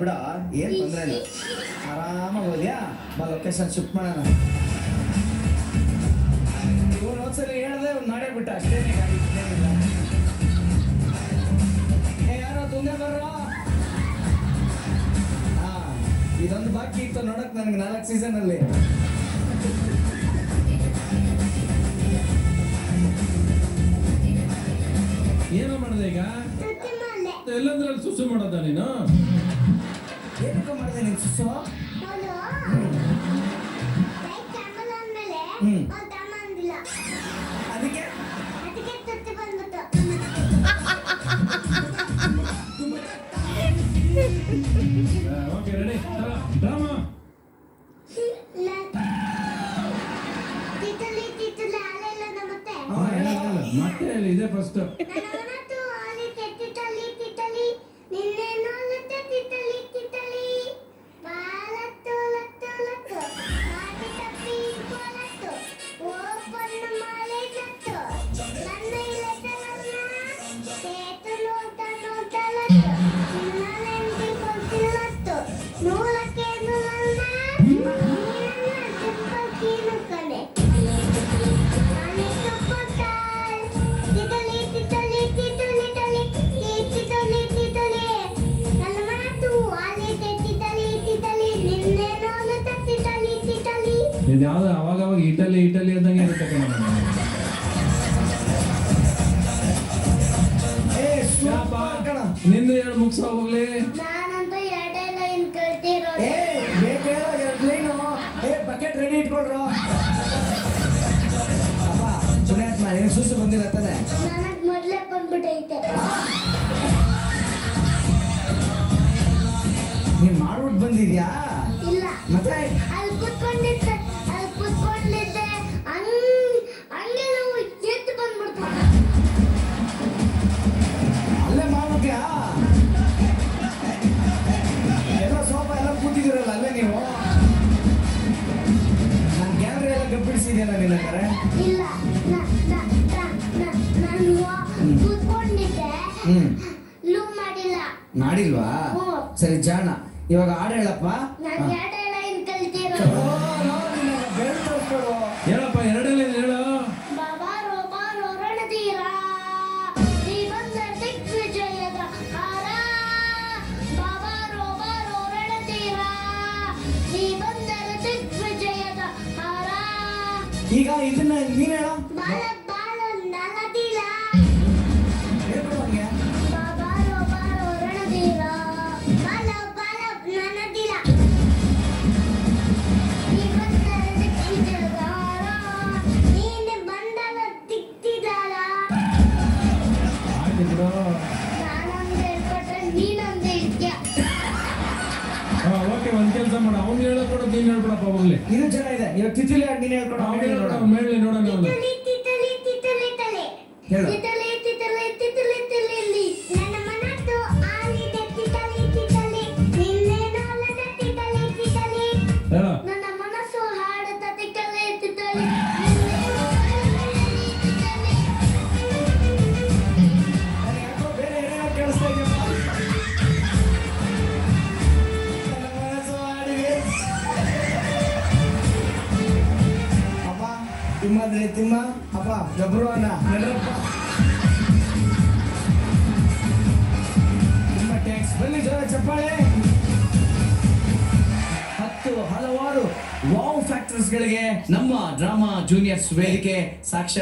ಬಿಡ, ಏನ್ ತೊಂದ್ರೆ ಇಲ್ಲ, ಆರಾಮಾಗಿ ಹೋದ್ಯಾ. ಬಾ ಲೊಕೇಶನ್ ಶಿಫ್ಟ್ ಮಾಡೋಣ. ಇವನು ಒಂದ್ಸಲಿ ಹೇಳ್ದೆ ಒಂದು ಮಾಡೇ ಬಿಟ್ಟ, ಅಷ್ಟೇನೇ ಗಾಡಿ, ಇನ್ನೇನಿಲ್ಲ. ಯಾರೋ ತುಂದೆ ಬರ್ರ. ಹಾ, ಇದೊಂದು ಬಾಕಿ ಇತ್ತು ನೋಡಕ್ ನನಗೆ 4 ಸೀಸನ್ ಅಲ್ಲಿ. ಏನೋ ಮಾಡಿದೆ ಈಗ? ಎಲ್ಲಂದ್ರಲ್ಲಿ ಸುಸು ಮಾಡೋದ ನೀನು? ಏನಕ್ಕೆ ಮಾಡಿದೆ ನೀನು ಸುಸು? ಅದಕ್ಕೆ ಓಕೆ, ರೆಡಿ, ಡ್ರಾಮಾ. ಮತ್ತೆ ಇದೆ ಫಸ್ಟ್. ಇದು ಯಾವ್ದು ಅವಾಗ ಇಟಲಿ ಅಂದಂಗೆ ಇರುತ್ತೆ ಕಣ. ನಿಂದು ಹೇಳಿ ಮುಗಿಸ ಹೋಗ್ಲಿ. ಬಕೆಟ್ ರೆಡಿ ಇಟ್ಕೊಳ್ರು. ಅಪ್ಪ ಪುಣ್ಯಾತ್ಮ, ಏನು ಸುಸು ಬಂದಿಲ್ಲ ತಾನೆ? ಮೊದಲೇ ಬಂದ್ಬಿಟ್ಟೈತೆ. ನೀನ್ ಮಾಡ್ಬಿಟ್ಟು ಬಂದಿದ್ಯಾ? ಇಲ್ಲ, ಮತ್ತೆ ಅಲ್ಲಿ ಕುತ್ಕೊಂಡಿದ್ದೆ ಹಂಗೆ ನಾವು ಎದ್ದು ಬಂದ್ಬಿಡ್ತು. ಅಲ್ಲೇ ಮಾಡ್ಬಿಟ್ಯಾ? ಎಲ್ಲ ಸೋಫಾ ಎಲ್ಲ ಕೂತಿದ್ದೀರಲ್ಲ ಅಲ್ಲೇ ನೀವು. ನಾನು ಕ್ಯಾಮ್ರಾ ಎಲ್ಲ ಗಬ್ಬಿಡಿಸಿದ್ಯಲ್ಲ ನಿನ್ನಂಗಾರೆ? ಇಲ್ಲ, ನಾನು ಕೂತ್ಕೊಂಡಿದ್ದೆ, ಲೂಮ್ ಮಾಡಿಲ್ಲ. ಮಾಡಿಲ್ವಾ? ಸರಿ ಜಾಣ, ಇವಾಗ ಹಾಡು ಹೇಳಪ್ಪ. ನಾನು ಎರಡೆಲ್ಲ ಇನ್ ಕಲ್ತಿರೋ. ಹೇಳಪ್ಪ, ಎರಡಲ್ಲಿ ಹೇಳು. ಬಾಬಾರೋ ಬಾರೋ ರಣಧೀರ, ನೀ ಬಂದ ದಿಗ್ವಿಜಯದ ಹಾರ. ಬಾಬಾರೋ ಬಾರೋ ರಣಧೀರ, ನೀ ಬಂದ ದಿಗ್ವಿಜಯದ ಹಾರ. ಈಗ ಇದನ್ನ ನೀನ್ ಹೇಳ. ಬಾಲ ಬಾಲ ನಲದಿಲ. ಹೇಳ್ಕೊಡು ಅವ್ನಿಗೆ. ಬಾಬಾರೋ ಬಾರೋ ರಣಧೀರ, ಬಾಲ ಬಾಲ ನಲದಿಲ. ನೀ ಬಂದ ದಿಗ್ವಿಜಯದ ಹಾರ, ನೀನೆ ಬಂದಲ ದಿಗ್ತಿದಾಳ. ಆಯ್ತು ಬಿಡು. ನಾನೊಂದು ಹೇಳ್ಕೊಟ್ರೆ ನೀನೊಂದು ಹೇಳ್ತೀಯ. ಓಕೆ, ಒಂದ್ ಕೆಲಸ ಮಾಡು, ಅವ್ನು ಹೇಳ್ಕೊಡು, ನೀನ್ ಹೇಳ್ಬಿಡಪ್ಪ ಹೋಗ್ಲಿ. ಇದು ಚೆನ್ನಾಗಿದೆ. ಇವಾಗ ತಿಥಿಲಿ ಹಾಡು ನೀನ್ ಹೇಳ್ಕೊಡು. ಅವ್ನು ಹೇಳ್ಕೊಡು, ಮೇಲೆ ನೋಡೋಣ. ತಿತಲಿ ತಿತಲಿ ತಿತಲಿ ತಲೆ, ಹೇಳು. ತಿತಲಿ ತಿತಲಿ ತಿತಲಿ ತಲೆಯಲ್ಲಿ ನನ್ನ ಮನಸ್ಸು ಆಲಿದೆ. ತಿತಲಿ ತಿತಲಿ ನಿನ್ನೇನೋಲದ ತಿತಲಿ ತಿತಲಿ, ಹೇಳು. ನನ್ನ ಮನಸ್ಸು ಹಾಡುತ್ತ ತಿತಲಿ ತಿತಲಿ. ನನಗೆ ಯಾಕೋ ಬೇರೆ ಏನೇನೋ ಕೇಳಿಸ್ತಾ ಇದೆಯಪ್ಪ. ನನ್ನ ಮನಸ್ಸು ಹಾಡಿದೆ. ಅಪ್ಪ ತಿಮ್ಮದ್ರೆ ತಿಮ್ಮ, ಅಪ್ಪ ಗಬ್ರು ಅಣ್ಣ ನಡ್ರಪ್ಪ. ನಿಮ್ಮ ಟ್ಯಾಕ್ಸ್ ಬನ್ನಿ, ಜೋರ ಚಪ್ಪಾಳೆ. ಹಲವಾರು ವಾವ್ ಫ್ಯಾಕ್ಟರ್ಸ್ಗಳಿಗೆ ನಮ್ಮ ಡ್ರಾಮಾ ಜೂನಿಯರ್ಸ್ ವೇದಿಕೆ ಸಾಕ್ಷಾತ್